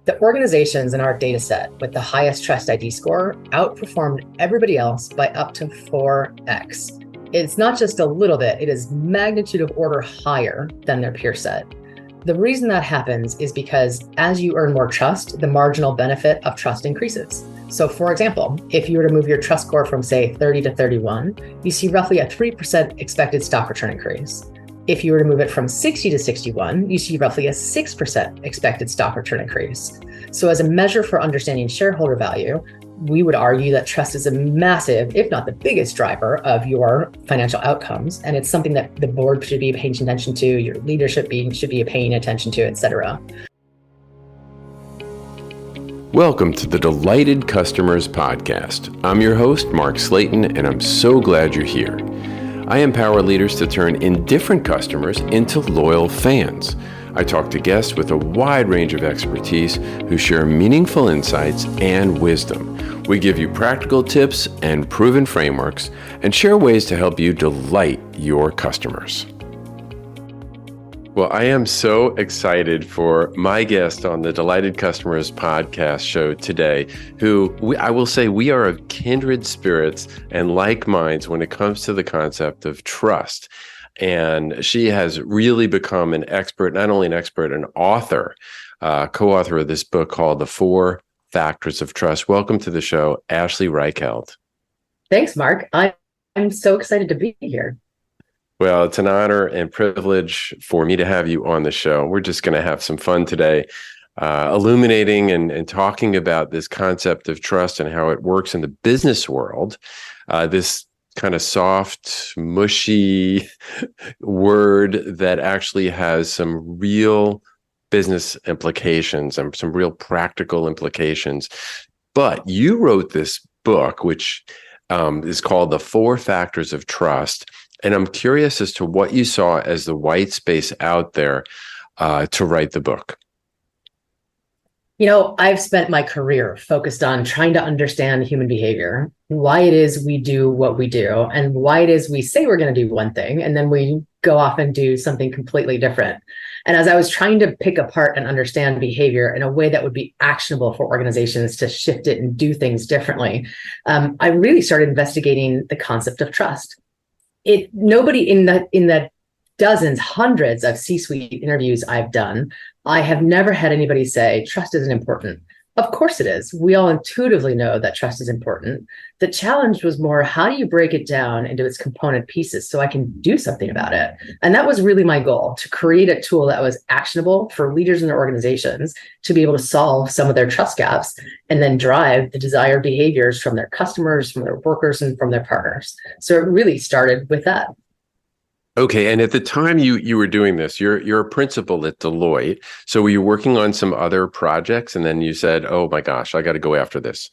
The organizations in our data set with the highest Trust ID score outperformed everybody else by up to 4x. It's not just a little bit, it is magnitude of order higher than their peer set. The reason that happens is because as you earn more trust, the marginal benefit of trust increases. So for example, if you were to move your trust score from say 30 to 31, you see roughly a 3% expected stock return increase. If you were to move it from 60 to 61, you see roughly a 6% expected stock return increase. So as a measure for understanding shareholder value, we would argue that trust is a massive, if not the biggest driver of your financial outcomes. And it's something that the board should be paying attention to, your leadership should be paying attention to, et cetera. Welcome to the Delighted Customers Podcast. I'm your host, Mark Slayton, and I'm so glad you're here. I empower leaders to turn indifferent customers into loyal fans. I talk to guests with a wide range of expertise who share meaningful insights and wisdom. We give you practical tips and proven frameworks and share ways to help you delight your customers. Well, I am so excited for my guest on the Delighted Customers podcast show today, I will say we are of kindred spirits and like minds when it comes to the concept of trust. And she has really become an expert, not only an expert, an author, co-author of this book called The 4 Factors of Trust. Welcome to the show, Ashley Reichheld. Thanks, Mark. I'm so excited to be here. Well, it's an honor and privilege for me to have you on the show. We're just going to have some fun today, illuminating and talking about this concept of trust and how it works in the business world. This kind of soft, mushy word that actually has some real business implications and some real practical implications. But you wrote this book, which is called The 4 Factors of Trust. And I'm curious as to what you saw as the white space out there to write the book. You know, I've spent my career focused on trying to understand human behavior, why it is we do what we do, and why it is we say we're going to do one thing, and then we go off and do something completely different. And as I was trying to pick apart and understand behavior in a way that would be actionable for organizations to shift it and do things differently, I really started investigating the concept of trust. Nobody in the dozens, hundreds of C-suite interviews I've done, I have never had anybody say trust isn't important. Of course it is. We all intuitively know that trust is important. The challenge was more, how do you break it down into its component pieces so I can do something about it? And that was really my goal, to create a tool that was actionable for leaders in their organizations to be able to solve some of their trust gaps and then drive the desired behaviors from their customers, from their workers, and from their partners. So it really started with that. Okay, and at the time you were doing this, you're a principal at Deloitte. So were you working on some other projects, and then you said, "Oh my gosh, I got to go after this"?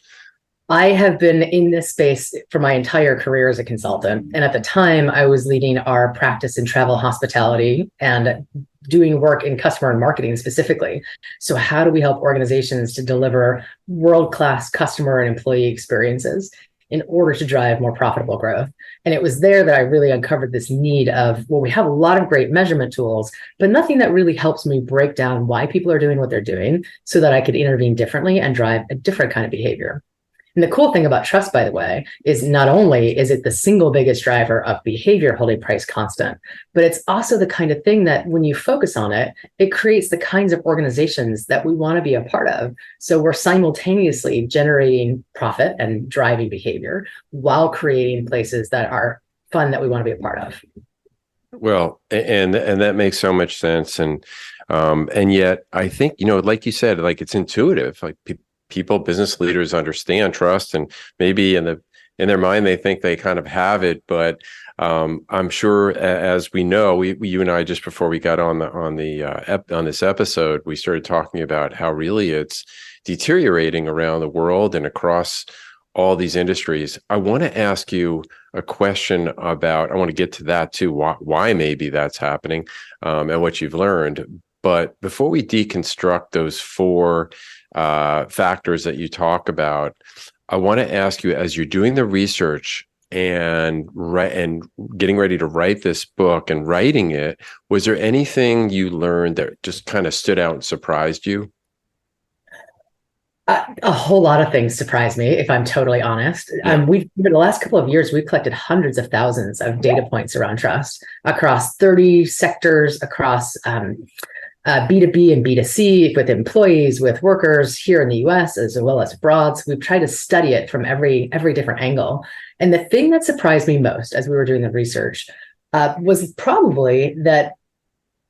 I have been in this space for my entire career as a consultant. And at the time, I was leading our practice in travel hospitality and doing work in customer and marketing specifically. So how do we help organizations to deliver world-class customer and employee experiences in order to drive more profitable growth? And it was there that I really uncovered this need of, well, we have a lot of great measurement tools, but nothing that really helps me break down why people are doing what they're doing so that I could intervene differently and drive a different kind of behavior. And the cool thing about trust, by the way, is not only is it the single biggest driver of behavior holding price constant, but it's also the kind of thing that when you focus on it, it creates the kinds of organizations that we want to be a part of. So we're simultaneously generating profit and driving behavior while creating places that are fun that we want to be a part of. Well, and that makes so much sense. And yet I think, like you said, like it's intuitive, like people, business leaders understand trust, and maybe in their mind they think they kind of have it. But I'm sure, as we know, you and I, just before we got on this episode, we started talking about how really it's deteriorating around the world and across all these industries. I want to ask you a question about. I want to get to that too. Why maybe that's happening, and what you've learned. But before we deconstruct those 4 factors that you talk about, I want to ask you, as you're doing the research and getting ready to write this book and writing it, was there anything you learned that just kind of stood out and surprised you? A whole lot of things surprise me, if I'm totally honest. Yeah. We've over the last couple of years, we've collected hundreds of thousands of data points around trust across 30 sectors, across B2B and B2C, with employees, with workers here in the US as well as abroad. So we've tried to study it from every different angle. And the thing that surprised me most as we were doing the research was probably that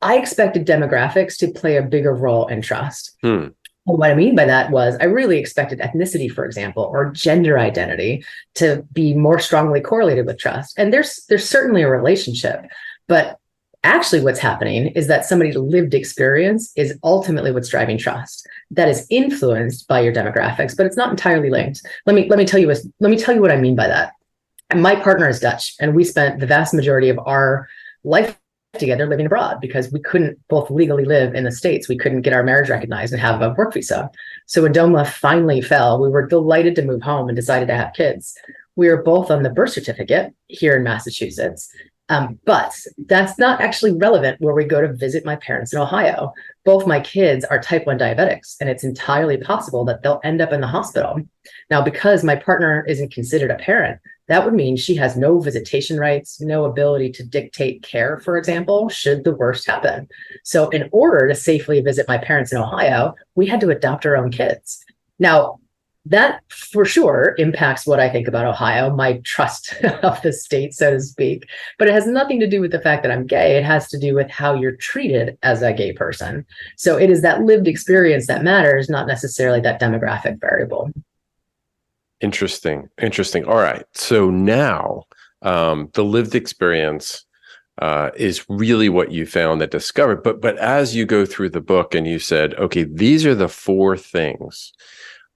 I expected demographics to play a bigger role in trust. Hmm. And what I mean by that was I really expected ethnicity, for example, or gender identity to be more strongly correlated with trust. And there's certainly a relationship, but actually what's happening is that somebody's lived experience is ultimately what's driving trust. That is influenced by your demographics, but it's not entirely linked. Let me tell you what I mean by that. And my partner is Dutch, and we spent the vast majority of our life together living abroad because we couldn't both legally live in the States. We couldn't get our marriage recognized and have a work visa. So when DOMA finally fell, we were delighted to move home and decided to have kids. We were both on the birth certificate here in Massachusetts. But that's not actually relevant where we go to visit my parents in Ohio. Both my kids are type 1 diabetics, and it's entirely possible that they'll end up in the hospital. Now, because my partner isn't considered a parent, that would mean she has no visitation rights, no ability to dictate care, for example, should the worst happen. So in order to safely visit my parents in Ohio, we had to adopt our own kids. Now, that for sure impacts what I think about Ohio, my trust of the state, so to speak. But it has nothing to do with the fact that I'm gay. It has to do with how you're treated as a gay person. So it is that lived experience that matters, not necessarily that demographic variable. Interesting. Interesting. All right. So now the lived experience is really what you found that discovered. But as you go through the book and you said, okay, these are the four things.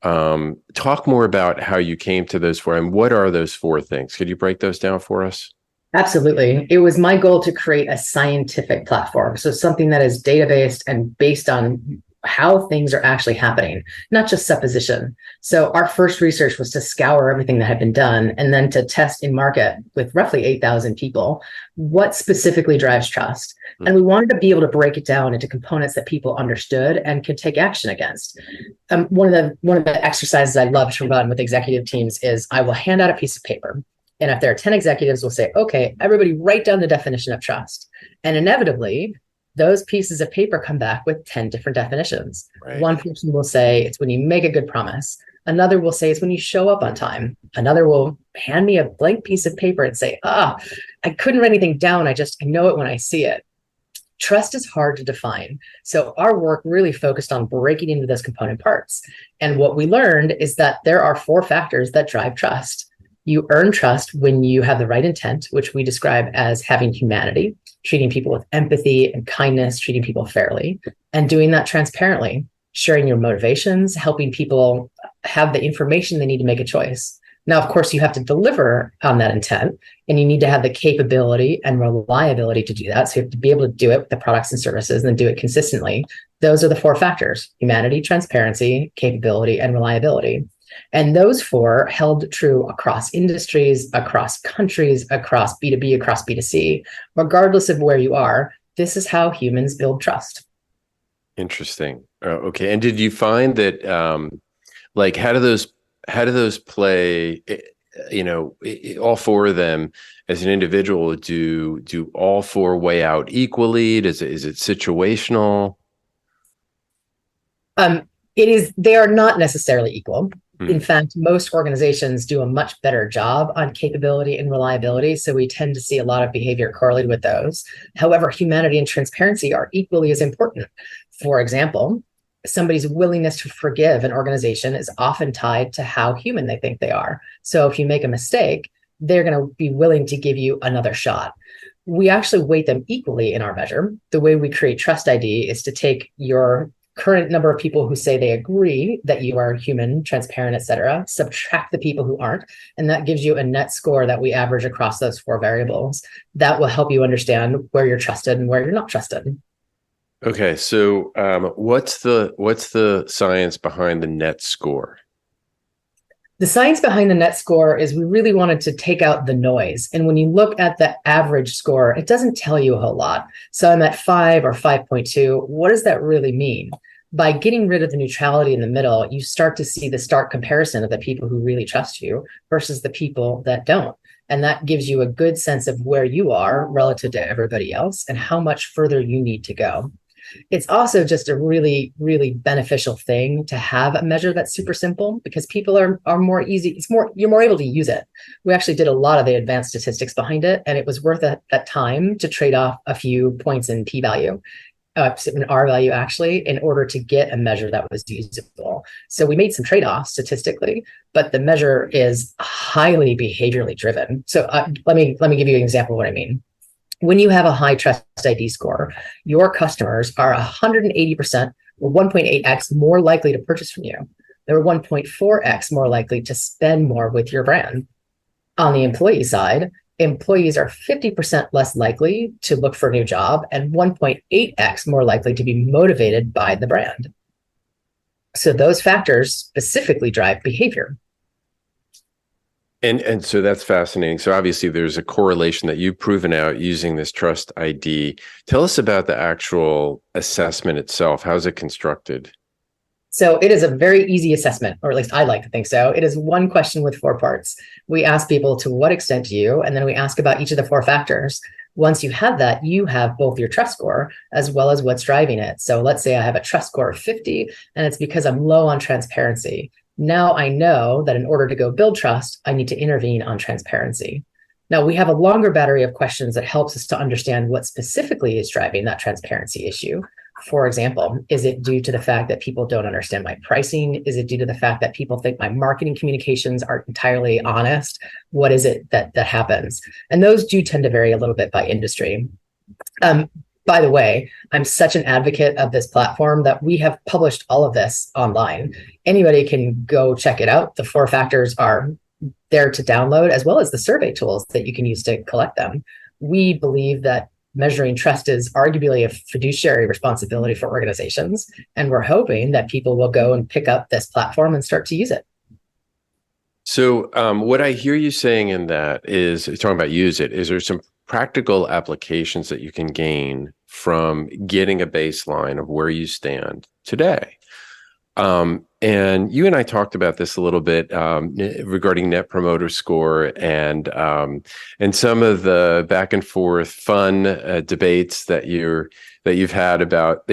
Talk more about how you came to those four and what are those four things? Could you break those down for us? Absolutely. It was my goal to create a scientific platform. So something that is data-based and based on how things are actually happening, not just supposition. So our first research was to scour everything that had been done and then to test in market with roughly 8,000 people what specifically drives trust. And we wanted to be able to break it down into components that people understood and could take action against. One of the exercises I love to run with executive teams is I will hand out a piece of paper. And if there are 10 executives, we'll say, okay, everybody write down the definition of trust. And inevitably, those pieces of paper come back with 10 different definitions. Right. One person will say it's when you make a good promise. Another will say it's when you show up on time. Another will hand me a blank piece of paper and say, I couldn't write anything down. I know it when I see it. Trust is hard to define. So our work really focused on breaking into those component parts. And what we learned is that there are four factors that drive trust. You earn trust when you have the right intent, which we describe as having humanity, treating people with empathy and kindness, treating people fairly, and doing that transparently, sharing your motivations, helping people have the information they need to make a choice. Now, of course, you have to deliver on that intent, and you need to have the capability and reliability to do that. So you have to be able to do it with the products and services and then do it consistently. Those are the four factors: humanity, transparency, capability, and reliability. And those four held true across industries, across countries, across B2B, across B2C, regardless of where you are. This is how humans build trust. Interesting. Okay. And did you find that, how do those play, all four of them as an individual, do all four weigh out equally? Is it situational? They are not necessarily equal. In fact, most organizations do a much better job on capability and reliability. So we tend to see a lot of behavior correlated with those. However, humanity and transparency are equally as important. For example, somebody's willingness to forgive an organization is often tied to how human they think they are. So if you make a mistake, they're going to be willing to give you another shot. We actually weight them equally in our measure. The way we create Trust ID is to take your current number of people who say they agree that you are human, transparent, et cetera, subtract the people who aren't, and that gives you a net score that we average across those four variables. That will help you understand where you're trusted and where you're not trusted. Okay, so what's the science behind the net score? The science behind the net score is we really wanted to take out the noise. And when you look at the average score, it doesn't tell you a whole lot. So I'm at 5 or 5.2. What does that really mean? By getting rid of the neutrality in the middle, you start to see the stark comparison of the people who really trust you versus the people that don't. And that gives you a good sense of where you are relative to everybody else and how much further you need to go. It's also just a really, really beneficial thing to have a measure that's super simple because people are more easy. You're more able to use it. We actually did a lot of the advanced statistics behind it, and it was worth it at time to trade off a few points in p-value. In R value actually, in order to get a measure that was usable. So we made some trade-offs statistically, but the measure is highly behaviorally driven. So let me give you an example of what I mean. When you have a high trust ID score, your customers are 180% or 1.8x more likely to purchase from you. They're 1.4x more likely to spend more with your brand. On the employee side, employees are 50% less likely to look for a new job and 1.8x more likely to be motivated by the brand. So those factors specifically drive behavior. And so that's fascinating. So obviously there's a correlation that you've proven out using this trust ID. Tell us about the actual assessment itself. How's it constructed? So it is a very easy assessment, or at least I like to think so. It is one question with 4 parts. We ask people to what extent do you, and then we ask about each of the 4 factors. Once you have that, you have both your trust score as well as what's driving it. So let's say I have a trust score of 50, and it's because I'm low on transparency. Now I know that in order to go build trust, I need to intervene on transparency. Now we have a longer battery of questions that helps us to understand what specifically is driving that transparency issue. For example, is it due to the fact that people don't understand my pricing? Is it due to the fact that people think my marketing communications aren't entirely honest? What is it that happens? And those do tend to vary a little bit by industry. By the way, I'm such an advocate of this platform that we have published all of this online. Anybody can go check it out. The 4 factors are there to download, as well as the survey tools that you can use to collect them. We believe that measuring trust is arguably a fiduciary responsibility for organizations, and we're hoping that people will go and pick up this platform and start to use it. So what I hear you saying in that is, talking about use it, is there some practical applications that you can gain from getting a baseline of where you stand today? And you and I talked about this a little bit regarding Net Promoter Score and some of the back and forth fun debates that you've had about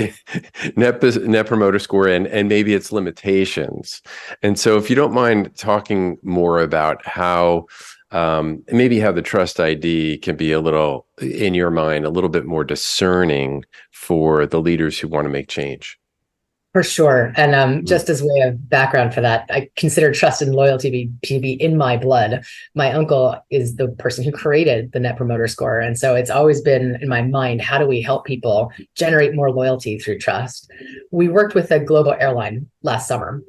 Net Promoter Score and maybe its limitations. And so, if you don't mind talking more about how maybe how the Trust ID can be a little, in your mind, a little bit more discerning for the leaders who want to make change. For sure. And just as way of background for that, I consider trust and loyalty to be in my blood. My uncle is the person who created the Net Promoter Score. And so it's always been in my mind, how do we help people generate more loyalty through trust? We worked with a global airline last summer.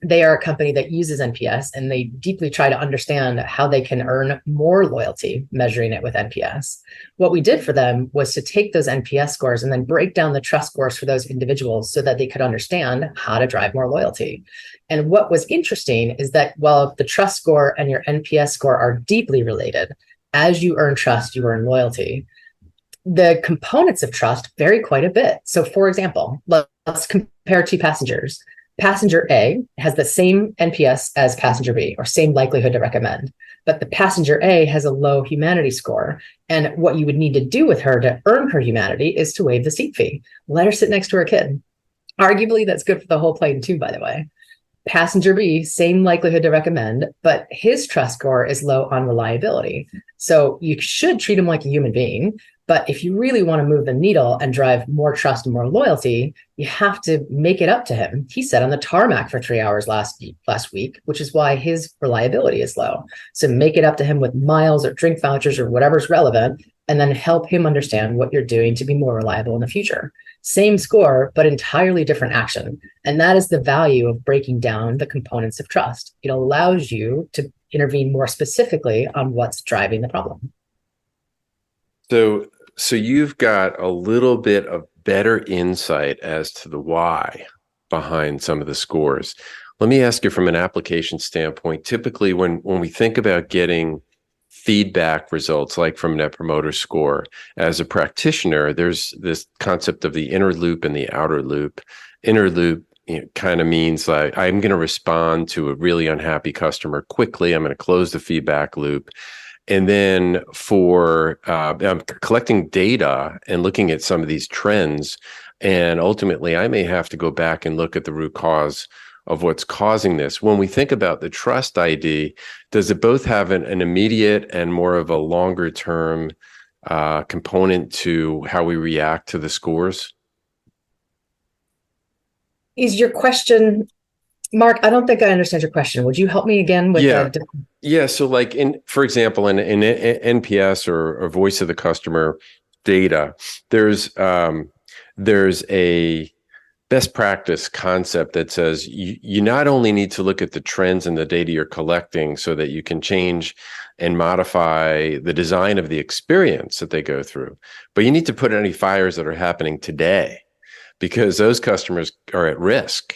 They are a company that uses NPS, and they deeply try to understand how they can earn more loyalty, measuring it with NPS. What we did for them was to take those NPS scores and then break down the trust scores for those individuals so that they could understand how to drive more loyalty. And what was interesting is that while the trust score and your NPS score are deeply related, as you earn trust, you earn loyalty. The components of trust vary quite a bit. So for example, let's compare 2 passengers. Passenger A has the same NPS as passenger B, or same likelihood to recommend, but the passenger A has a low humanity score. And what you would need to do with her to earn her humanity is to waive the seat fee. Let her sit next to her kid. Arguably, that's good for the whole plane too, by the way. Passenger B, same likelihood to recommend, but his trust score is low on reliability. So you should treat him like a human being. But if you really want to move the needle and drive more trust and more loyalty, you have to make it up to him. He sat on the tarmac for 3 hours last week, which is why his reliability is low. So make it up to him with miles or drink vouchers or whatever's relevant, and then help him understand what you're doing to be more reliable in the future. Same score, but entirely different action. And that is the value of breaking down the components of trust. It allows you to intervene more specifically on what's driving the problem. So you've got a little bit of better insight as to the why behind some of the scores. Let me ask you from an application standpoint, typically when we think about getting feedback results like from Net Promoter Score, as a practitioner, there's this concept of the inner loop and the outer loop. inner loop kind of means like I'm going to respond to a really unhappy customer quickly. I'm going to close the feedback loop. And then for I'm collecting data and looking at some of these trends. And ultimately, I may have to go back and look at the root cause of what's causing this. When we think about the trust ID, does it both have an immediate and more of a longer term component to how we react to the scores? Is your question, Mark? I don't think I understand your question. Would you help me again with Yeah. Yeah. So like for example, in NPS or voice of the customer data, there's a best practice concept that says you not only need to look at the trends and the data you're collecting so that you can change and modify the design of the experience that they go through, but you need to put any fires that are happening today because those customers are at risk.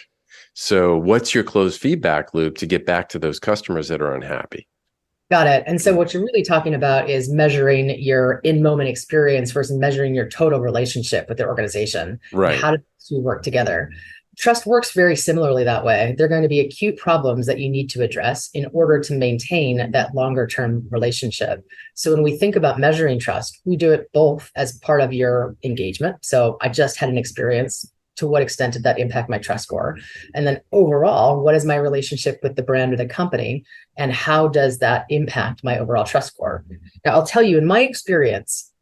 So what's your closed feedback loop to get back to those customers that are unhappy? Got it. And so what you're really talking about is measuring your in-moment experience versus measuring your total relationship with the organization. And Right. how do the two work together? Trust works very similarly that way. They're going to be acute problems that you need to address in order to maintain that longer term relationship. So when we think about measuring trust, we do it both as part of your engagement. So I just had an experience. To what extent did that impact my trust score? And then overall, what is my relationship with the brand or the company? And how does that impact my overall trust score? Now, I'll tell you, in my experience,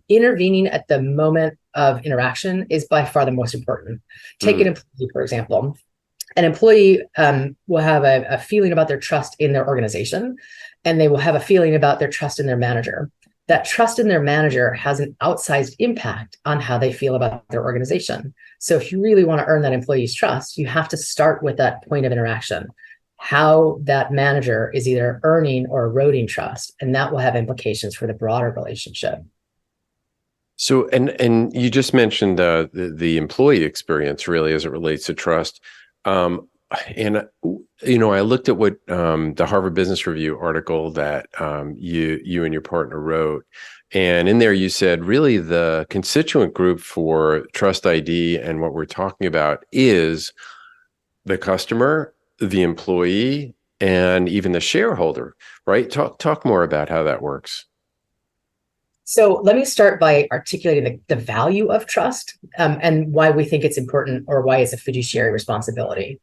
intervening at the moment of interaction is by far the most important. Take an employee, for example. An employee will have a feeling about their trust in their organization, and they will have a feeling about their trust in their manager. That trust in their manager has an outsized impact on how they feel about their organization. So if you really want to earn that employee's trust, you have to start with that point of interaction, how that manager is either earning or eroding trust, and that will have implications for the broader relationship. So, and you just mentioned the employee experience really as it relates to trust. And I looked at what the Harvard Business Review article that you and your partner wrote, and in there you said really the constituent group for Trust ID and what we're talking about is the customer, the employee, and even the shareholder. Right? Talk more about how that works. So let me start by articulating the value of trust and why we think it's important or why it's a fiduciary responsibility.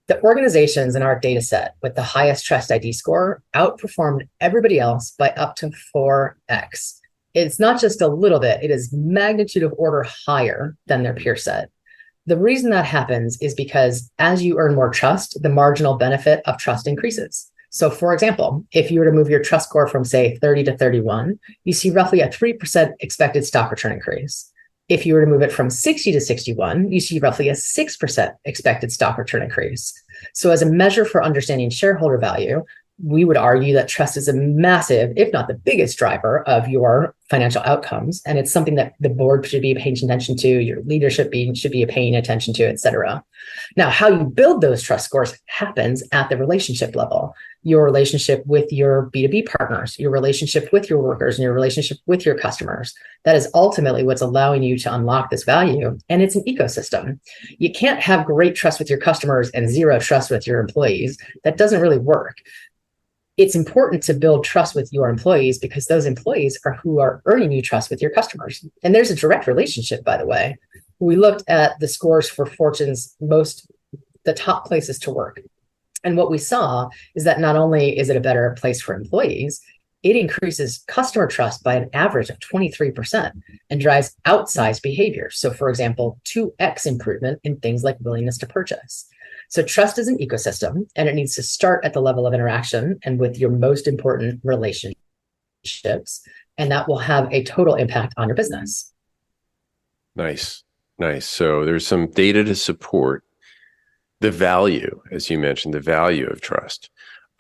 The organizations in our data set with the highest trust ID score outperformed everybody else by up to 4x. It's not just a little bit, it is magnitude of order higher than their peer set. The reason that happens is because as you earn more trust, the marginal benefit of trust increases. So for example, if you were to move your trust score from say 30 to 31, you see roughly a 3% expected stock return increase. If you were to move it from 60 to 61, you see roughly a 6% expected stock return increase. So as a measure for understanding shareholder value, we would argue that trust is a massive, if not the biggest driver of your financial outcomes. And it's something that the board should be paying attention to, your leadership should be paying attention to, et cetera. Now, how you build those trust scores happens at the relationship level. Your relationship with your B2B partners, your relationship with your workers, and your relationship with your customers. That is ultimately what's allowing you to unlock this value. And it's an ecosystem. You can't have great trust with your customers and zero trust with your employees. That doesn't really work. It's important to build trust with your employees because those employees are who are earning you trust with your customers. And there's a direct relationship, by the way. We looked at the scores for Fortune's the top places to work. And what we saw is that not only is it a better place for employees, it increases customer trust by an average of 23% and drives outsized behavior. So for example, 2x improvement in things like willingness to purchase. So trust is an ecosystem and it needs to start at the level of interaction and with your most important relationships. And that will have a total impact on your business. Nice. So there's some data to support the value, as you mentioned, the value of trust.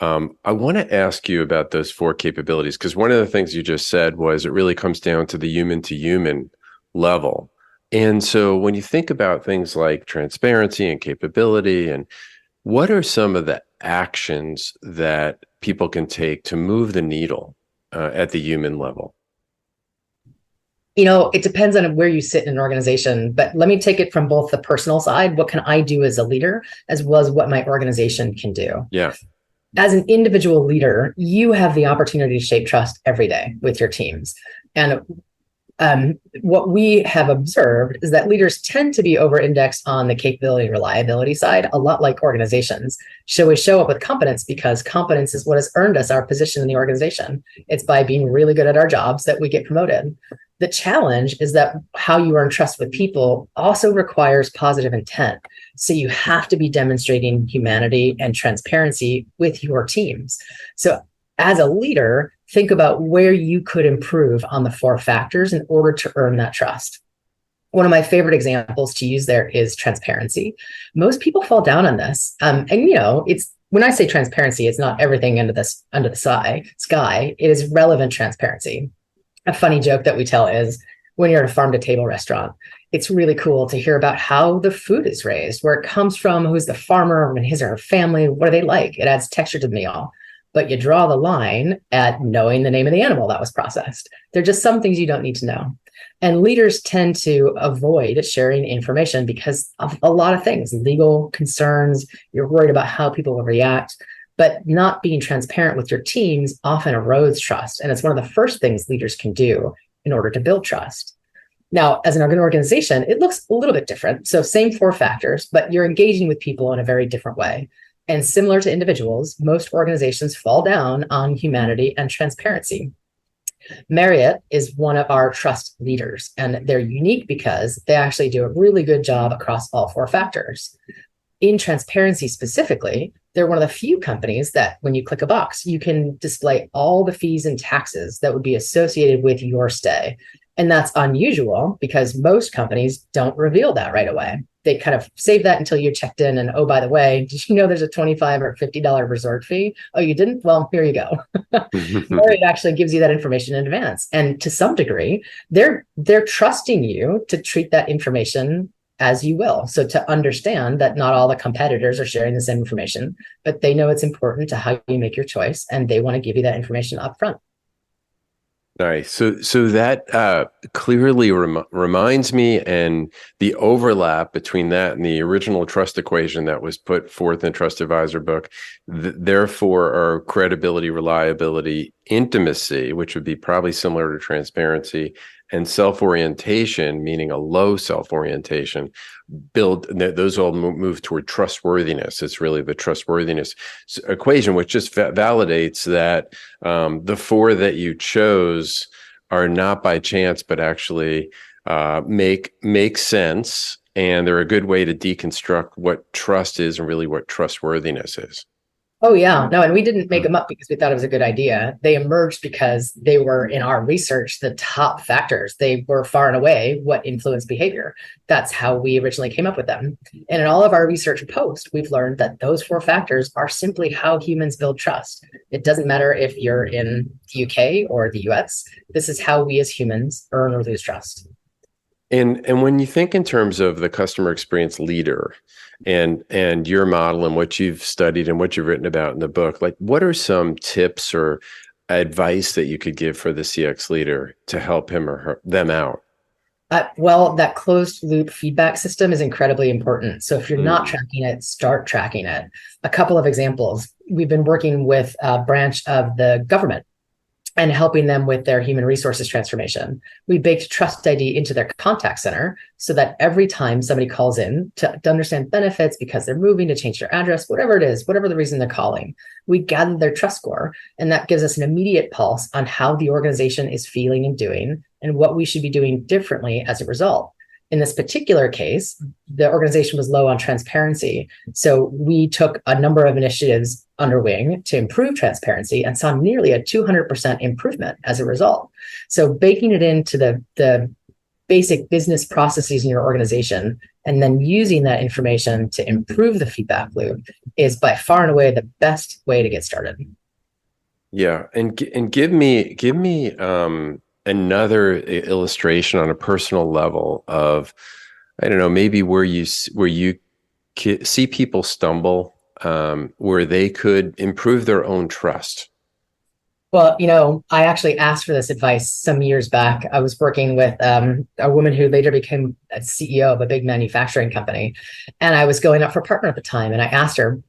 I want to ask you about those 4 capabilities, because one of the things you just said was it really comes down to the human to human level. And so when you think about things like transparency and capability, and what are some of the actions that people can take to move the needle at the human level? It depends on where you sit in an organization, but let me take it from both the personal side. What can I do as a leader, as well as what my organization can do? Yeah. As an individual leader, you have the opportunity to shape trust every day with your teams. And what we have observed is that leaders tend to be over-indexed on the capability and reliability side, a lot like organizations. So we show up with competence because competence is what has earned us our position in the organization. It's by being really good at our jobs that we get promoted. The challenge is that how you earn trust with people also requires positive intent. So you have to be demonstrating humanity and transparency with your teams. So as a leader, think about where you could improve on the 4 factors in order to earn that trust. One of my favorite examples to use there is transparency. Most people fall down on this. It's when I say transparency, it's not everything under the sky. It is relevant transparency. A funny joke that we tell is when you're at a farm to table restaurant, it's really cool to hear about how the food is raised, where it comes from, who's the farmer, and his or her family, what do they like? It adds texture to the meal. But you draw the line at knowing the name of the animal that was processed. There are just some things you don't need to know. And leaders tend to avoid sharing information because of a lot of things, legal concerns, you're worried about how people will react. But not being transparent with your teams often erodes trust. And it's one of the first things leaders can do in order to build trust. Now, as an organization, it looks a little bit different. So same 4 factors, but you're engaging with people in a very different way. And similar to individuals, most organizations fall down on humanity and transparency. Marriott is one of our trust leaders, and they're unique because they actually do a really good job across all 4 factors. In transparency specifically, they're one of the few companies that when you click a box, you can display all the fees and taxes that would be associated with your stay. And that's unusual because most companies don't reveal that right away. They kind of save that until you're checked in. And oh, by the way, did you know there's a $25 or $50 resort fee? Oh, you didn't? Well, here you go. Or it actually gives you that information in advance. And to some degree, they're trusting you to treat that information as you will. So to understand that not all the competitors are sharing the same information, but they know it's important to how you make your choice, and they want to give you that information up front. Nice. So that clearly reminds me, and the overlap between that and the original trust equation that was put forth in the Trust Advisor book, therefore are credibility, reliability, intimacy, which would be probably similar to transparency, and self-orientation, meaning a low self-orientation, those all move toward trustworthiness. It's really the trustworthiness equation, which just validates that the 4 that you chose are not by chance, but actually make sense, and they're a good way to deconstruct what trust is and really what trustworthiness is. Oh, yeah. No, and we didn't make them up because we thought it was a good idea. They emerged because they were, in our research, the top factors. They were far and away what influenced behavior. That's how we originally came up with them. And in all of our research posts, we've learned that those 4 factors are simply how humans build trust. It doesn't matter if you're in the UK or the US. This is how we as humans earn or lose trust. And when you think in terms of the customer experience leader and your model and what you've studied and what you've written about in the book, like what are some tips or advice that you could give for the CX leader to help him or them out? Well, that closed loop feedback system is incredibly important. So if you're not tracking it, start tracking it. A couple of examples. We've been working with a branch of the government and helping them with their human resources transformation. We baked Trust ID into their contact center so that every time somebody calls in to understand benefits because they're moving to change their address, whatever it is, whatever the reason they're calling, we gather their trust score. And that gives us an immediate pulse on how the organization is feeling and doing and what we should be doing differently as a result. In this particular case, the organization was low on transparency. So we took a number of initiatives under wing to improve transparency and saw nearly a 200% improvement as a result. So baking it into the basic business processes in your organization and then using that information to improve the feedback loop is by far and away the best way to get started. Yeah. And give me another illustration on a personal level of, I don't know, maybe where you see people stumble, where they could improve their own trust. Well, I actually asked for this advice some years back. I was working with a woman who later became a CEO of a big manufacturing company. And I was going up for partner at the time. And I asked her,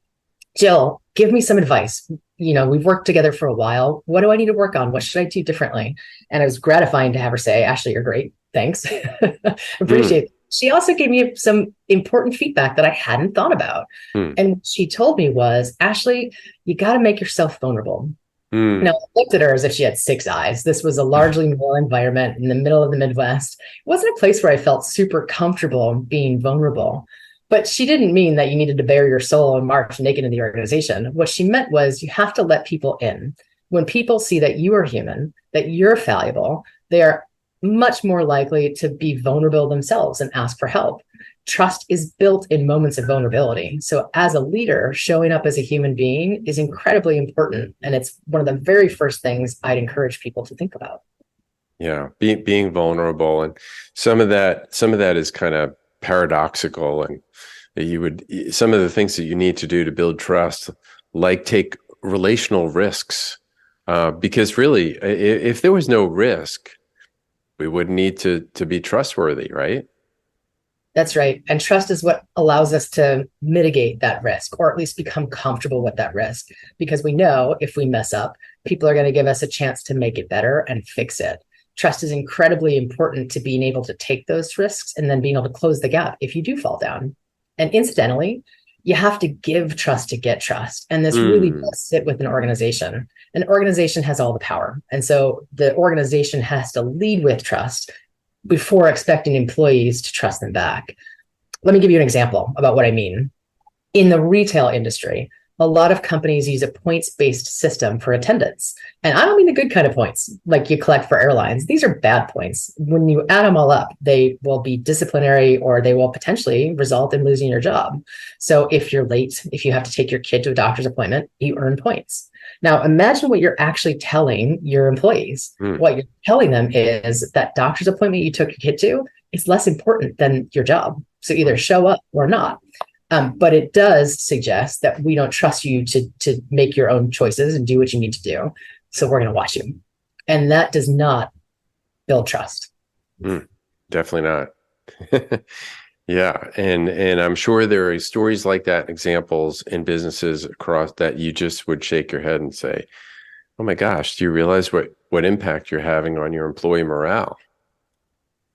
Jill, give me some advice. We've worked together for a while. What do I need to work on? What should I do differently? And it was gratifying to have her say, Ashley, you're great. Thanks. Mm, Appreciate it. She also gave me some important feedback that I hadn't thought about. mm, And what she told me was, Ashley, you got to make yourself vulnerable. mm. I looked at her as if she had six eyes. This was a largely male environment in the middle of the Midwest. It wasn't a place where I felt super comfortable being vulnerable. But she didn't mean that you needed to bare your soul and march naked in the organization. What she meant was you have to let people in. When people see that you are human, that you're valuable, they are much more likely to be vulnerable themselves and ask for help. Trust is built in moments of vulnerability. So, as a leader, showing up as a human being is incredibly important. And it's one of the very first things I'd encourage people to think about. Yeah, being vulnerable, and some of that is kind of paradoxical, and some of the things that you need to do to build trust, like take relational risks, because really, if there was no risk, we wouldn't need to be trustworthy, right? That's right. And trust is what allows us to mitigate that risk or at least become comfortable with that risk because we know if we mess up, people are going to give us a chance to make it better and fix it. Trust is incredibly important to being able to take those risks and then being able to close the gap if you do fall down. And incidentally, you have to give trust to get trust. And this really Mm. does sit with an organization. An organization has all the power. And so the organization has to lead with trust before expecting employees to trust them back. Let me give you an example about what I mean. In the retail industry, a lot of companies use a points-based system for attendance. And I don't mean the good kind of points like you collect for airlines. These are bad points. When you add them all up, they will be disciplinary or they will potentially result in losing your job. So if you're late, if you have to take your kid to a doctor's appointment, you earn points. Now imagine what you're actually telling your employees. Mm. What you're telling them is that doctor's appointment you took your kid to is less important than your job. So either show up or not. But it does suggest that we don't trust you to make your own choices and do what you need to do. So we're going to watch you. And that does not build trust. Mm. Definitely not. Yeah, and I'm sure there are stories like that, examples in businesses across that you just would shake your head and say, "Oh my gosh, do you realize what impact you're having on your employee morale?"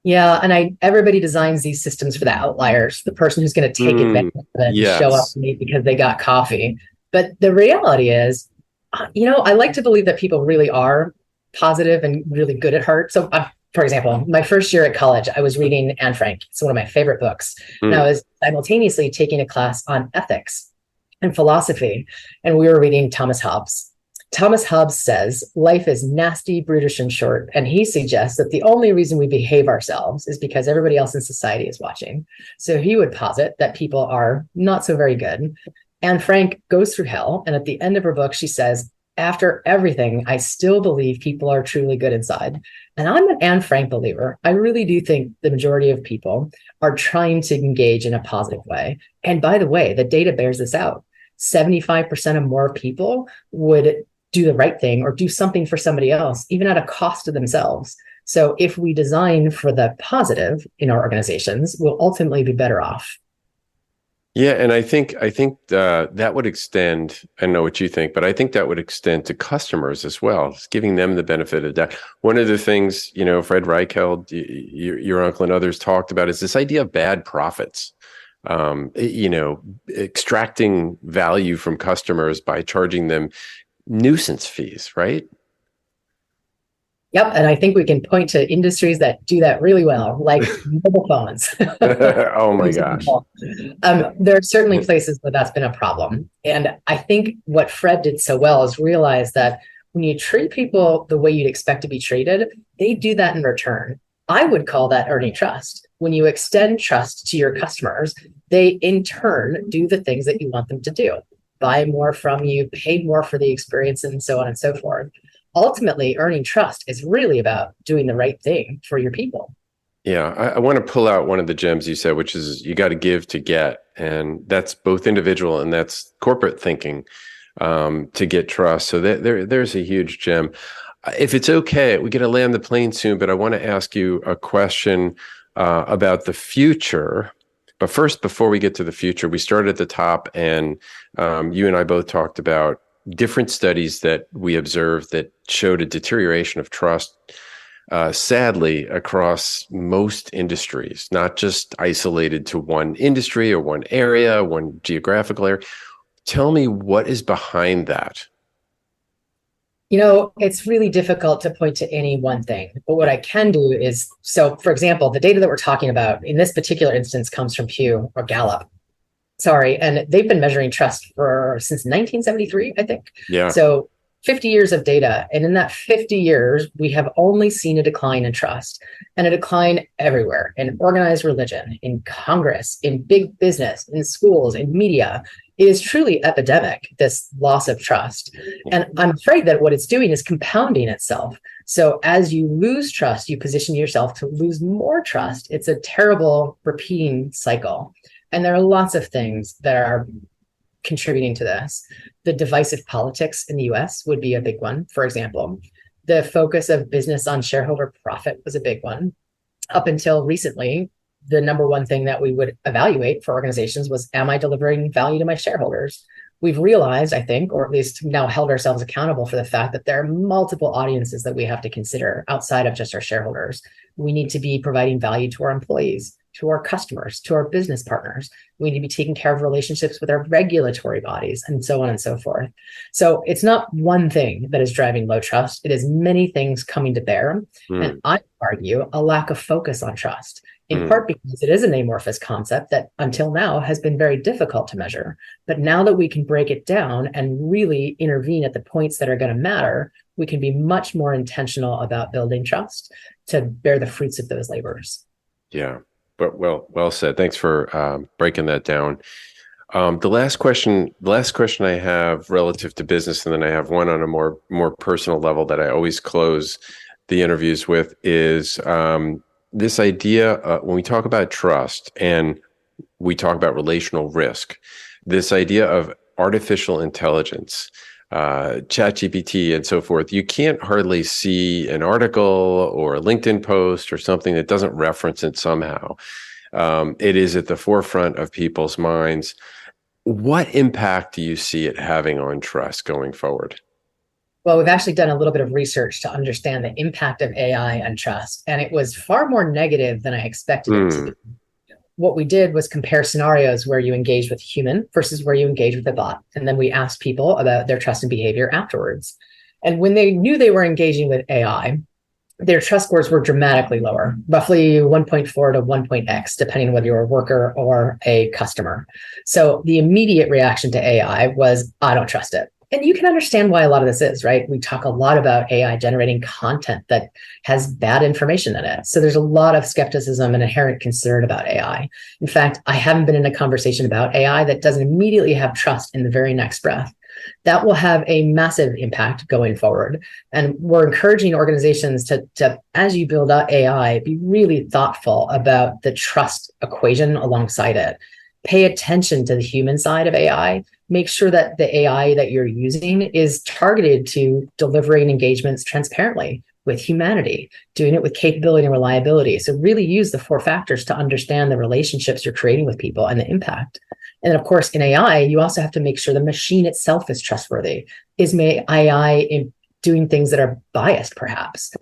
Yeah, and everybody designs these systems for the outliers, the person who's going to take advantage Mm. of it and show up Yes. late because they got coffee. But the reality is, I like to believe that people really are positive and really good at heart. So, for example, my first year at college, I was reading Anne Frank. It's one of my favorite books. And I Mm. was simultaneously taking a class on ethics and philosophy. And we were reading Thomas Hobbes. Thomas Hobbes says life is nasty, brutish, and short. And he suggests that the only reason we behave ourselves is because everybody else in society is watching. So he would posit that people are not so very good. Anne Frank goes through hell. And at the end of her book, she says, after everything, I still believe people are truly good inside. And I'm an Anne Frank believer. I really do think the majority of people are trying to engage in a positive way. And by the way, the data bears this out. 75% of more people would do the right thing or do something for somebody else, even at a cost to themselves. So if we design for the positive in our organizations, we'll ultimately be better off. Yeah, and I think that would extend. I don't know what you think, but I think that would extend to customers as well, just giving them the benefit of that. One of the things, Fred Reichheld, your uncle and others talked about is this idea of bad profits. Extracting value from customers by charging them nuisance fees, right? Yep. And I think we can point to industries that do that really well, like mobile phones. Oh my gosh. There are certainly places where that's been a problem. And I think what Fred did so well is realize that when you treat people the way you'd expect to be treated, they do that in return. I would call that earning trust. When you extend trust to your customers, they in turn do the things that you want them to do, buy more from you, pay more for the experience, and so on and so forth. Ultimately, earning trust is really about doing the right thing for your people. Yeah, I want to pull out one of the gems you said, which is you got to give to get. And that's both individual and that's corporate thinking. to get trust. So there's a huge gem. If it's okay, we got to land the plane soon, but I want to ask you a question about the future. But first, before we get to the future, we started at the top, and you and I both talked about different studies that we observed that showed a deterioration of trust, sadly, across most industries, not just isolated to one industry or one area, one geographical area. Tell me what is behind that. It's really difficult to point to any one thing, but what I can do is, so for example, the data that we're talking about in this particular instance comes from Pew or Gallup. Sorry, and they've been measuring trust for since 1973, I think. Yeah. So 50 years of data. And in that 50 years, we have only seen a decline in trust, and a decline everywhere, in organized religion, in Congress, in big business, in schools, in media. It is truly epidemic, this loss of trust. And I'm afraid that what it's doing is compounding itself. So as you lose trust, you position yourself to lose more trust. It's a terrible repeating cycle. And there are lots of things that are contributing to this. The divisive politics in the US would be a big one, for example. The focus of business on shareholder profit was a big one. Up until recently, the number one thing that we would evaluate for organizations was, am I delivering value to my shareholders? We've realized, I think, or at least now held ourselves accountable for the fact that there are multiple audiences that we have to consider outside of just our shareholders. We need to be providing value to our employees, to our customers, to our business partners. We need to be taking care of relationships with our regulatory bodies, and so on and so forth. So it's not one thing that is driving low trust. It is many things coming to bear. And I argue a lack of focus on trust, in part because it is an amorphous concept that until now has been very difficult to measure. But now that we can break it down and really intervene at the points that are going to matter, we can be much more intentional about building trust to bear the fruits of those labors. Yeah. But well said. Thanks for breaking that down. The last question I have relative to business, and then I have one on a more personal level that I always close the interviews with, is this idea when we talk about trust and we talk about relational risk, this idea of artificial intelligence, ChatGPT and so forth. You can't hardly see an article or a LinkedIn post or something that doesn't reference it somehow. It is at the forefront of people's minds. What impact do you see it having on trust going forward? Well, we've actually done a little bit of research to understand the impact of AI on trust, and it was far more negative than I expected it to be. What we did was compare scenarios where you engage with a human versus where you engage with a bot. And then we asked people about their trust and behavior afterwards. And when they knew they were engaging with AI, their trust scores were dramatically lower, roughly 1.4 to 1.x, depending on whether you're a worker or a customer. So the immediate reaction to AI was, I don't trust it. And you can understand why a lot of this is, right? We talk a lot about AI generating content that has bad information in it. So there's a lot of skepticism and inherent concern about AI. In fact, I haven't been in a conversation about AI that doesn't immediately have trust in the very next breath. That will have a massive impact going forward. And we're encouraging organizations to as you build out AI, be really thoughtful about the trust equation alongside it. Pay attention to the human side of AI. Make sure that the AI that you're using is targeted to delivering engagements transparently with humanity, doing it with capability and reliability. So really use the 4 factors to understand the relationships you're creating with people and the impact. And then, of course, in AI, you also have to make sure the machine itself is trustworthy. Is my AI doing things that are biased, perhaps?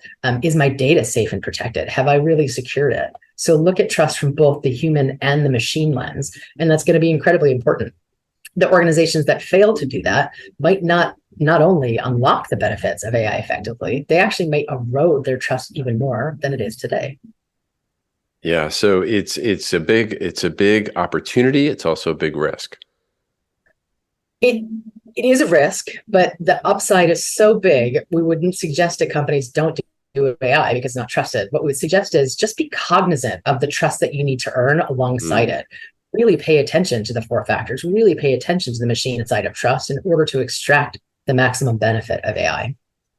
Is my data safe and protected? Have I really secured it? So look at trust from both the human and the machine lens, and that's going to be incredibly important. The organizations that fail to do that might not only unlock the benefits of AI effectively, they actually may erode their trust even more than it is today. Yeah, so it's a big opportunity. It's also a big risk. It is a risk, but the upside is so big. We wouldn't suggest that companies don't do AI because it's not trusted. What we would suggest is just be cognizant of the trust that you need to earn alongside it. Really pay attention to the 4 factors. Really pay attention to the machine side of trust in order to extract the maximum benefit of AI.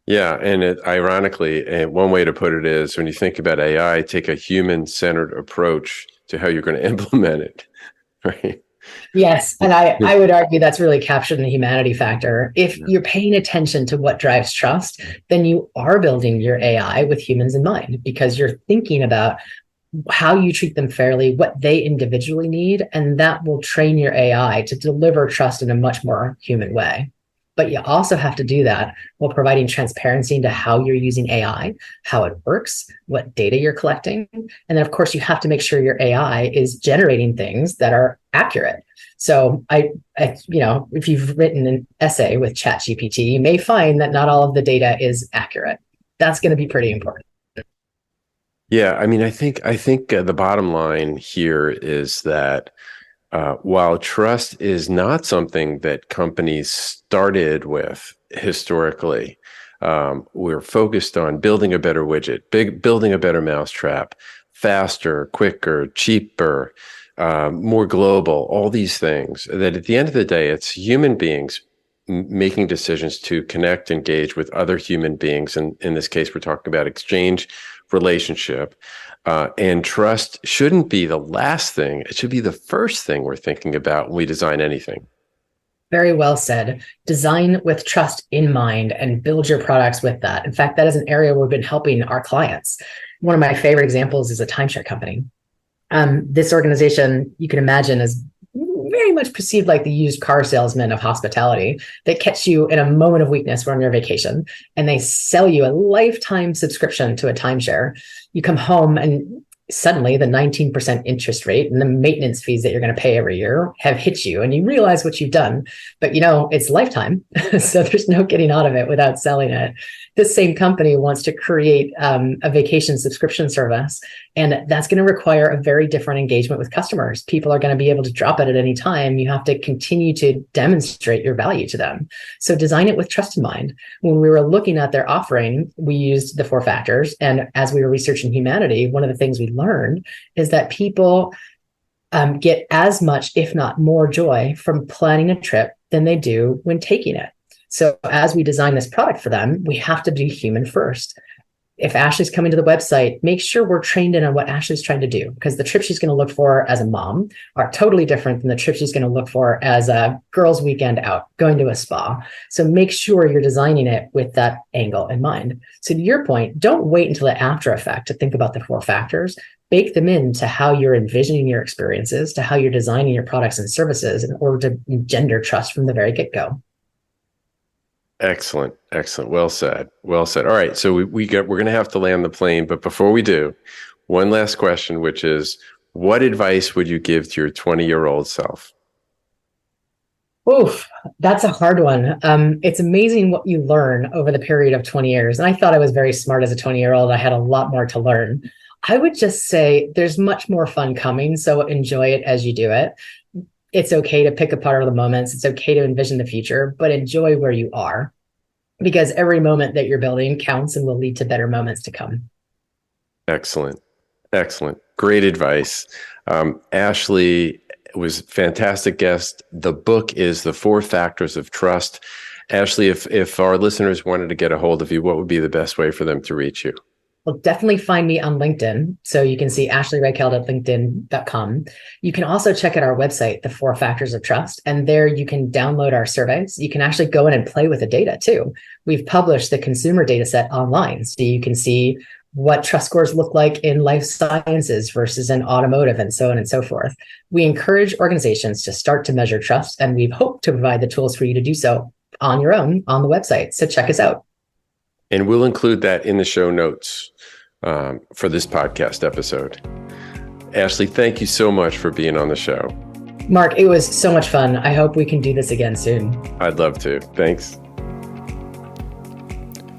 Yeah, and ironically, one way to put it is when you think about AI, take a human-centered approach to how you're going to implement it, right? Yes, and I would argue that's really captured in the humanity factor. If you're paying attention to what drives trust, then you are building your AI with humans in mind because you're thinking about how you treat them fairly, what they individually need, and that will train your AI to deliver trust in a much more human way. But you also have to do that while providing transparency into how you're using AI, how it works, what data you're collecting. And then, of course, you have to make sure your AI is generating things that are accurate. So if you've written an essay with ChatGPT, you may find that not all of the data is accurate. That's going to be pretty important. Yeah, I mean, I think the bottom line here is that while trust is not something that companies started with historically, we're focused on building a better widget, building a better mousetrap, faster, quicker, cheaper, more global, all these things. That at the end of the day, it's human beings making decisions to connect, engage with other human beings. And in this case, we're talking about exchange, relationship. And trust shouldn't be the last thing. It should be the first thing we're thinking about when we design anything. Very well said. Design with trust in mind and build your products with that. In fact, that is an area we've been helping our clients. One of my favorite examples is a timeshare company. This organization, you can imagine, is very much perceived like the used car salesman of hospitality that catch you in a moment of weakness when you're on vacation, and they sell you a lifetime subscription to a timeshare. You come home and suddenly the 19% interest rate and the maintenance fees that you're going to pay every year have hit you, and you realize what you've done, but it's lifetime. So there's no getting out of it without selling it. This same company wants to create a vacation subscription service, and that's going to require a very different engagement with customers. People are going to be able to drop it at any time. You have to continue to demonstrate your value to them. So design it with trust in mind. When we were looking at their offering, we used the 4 factors. And as we were researching humanity, one of the things we learned is that people get as much, if not more, joy from planning a trip than they do when taking it. So as we design this product for them, we have to be human first. If Ashley's coming to the website, make sure we're trained in on what Ashley's trying to do, because the trip she's going to look for as a mom are totally different than the trip she's going to look for as a girls' weekend out, going to a spa. So make sure you're designing it with that angle in mind. So to your point, don't wait until the after effect to think about the 4 factors. Bake them into how you're envisioning your experiences, to how you're designing your products and services in order to engender trust from the very get-go. Excellent. Excellent. Well said. Well said. All right. So we're going to have to land the plane. But before we do, one last question, which is, what advice would you give to your 20-year-old self? Oof, that's a hard one. It's amazing what you learn over the period of 20 years. And I thought I was very smart as a 20-year-old. I had a lot more to learn. I would just say there's much more fun coming. So enjoy it as you do it. It's okay to pick apart the moments. It's okay to envision the future, but enjoy where you are, because every moment that you're building counts and will lead to better moments to come. Excellent. Excellent. Great advice. Ashley was a fantastic guest. The book is The 4 Factors of Trust. Ashley, if our listeners wanted to get a hold of you, what would be the best way for them to reach you? Well, definitely find me on LinkedIn. So you can see Ashley Reicheld at linkedin.com. You can also check out our website, The 4 Factors of Trust. And there you can download our surveys. You can actually go in and play with the data too. We've published the consumer data set online. So you can see what trust scores look like in life sciences versus in automotive, and so on and so forth. We encourage organizations to start to measure trust, and we hope to provide the tools for you to do so on your own on the website. So check us out. And we'll include that in the show notes for this podcast episode. Ashley, thank you so much for being on the show. Mark, it was so much fun. I hope we can do this again soon. I'd love to. Thanks.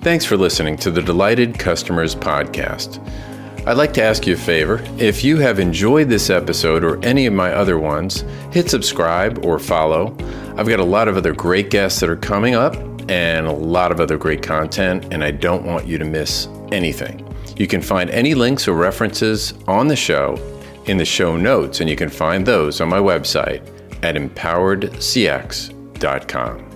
Thanks for listening to the Delighted Customers podcast. I'd like to ask you a favor. If you have enjoyed this episode or any of my other ones, hit subscribe or follow. I've got a lot of other great guests that are coming up and a lot of other great content, and I don't want you to miss anything. You can find any links or references on the show in the show notes, and you can find those on my website at empoweredcx.com.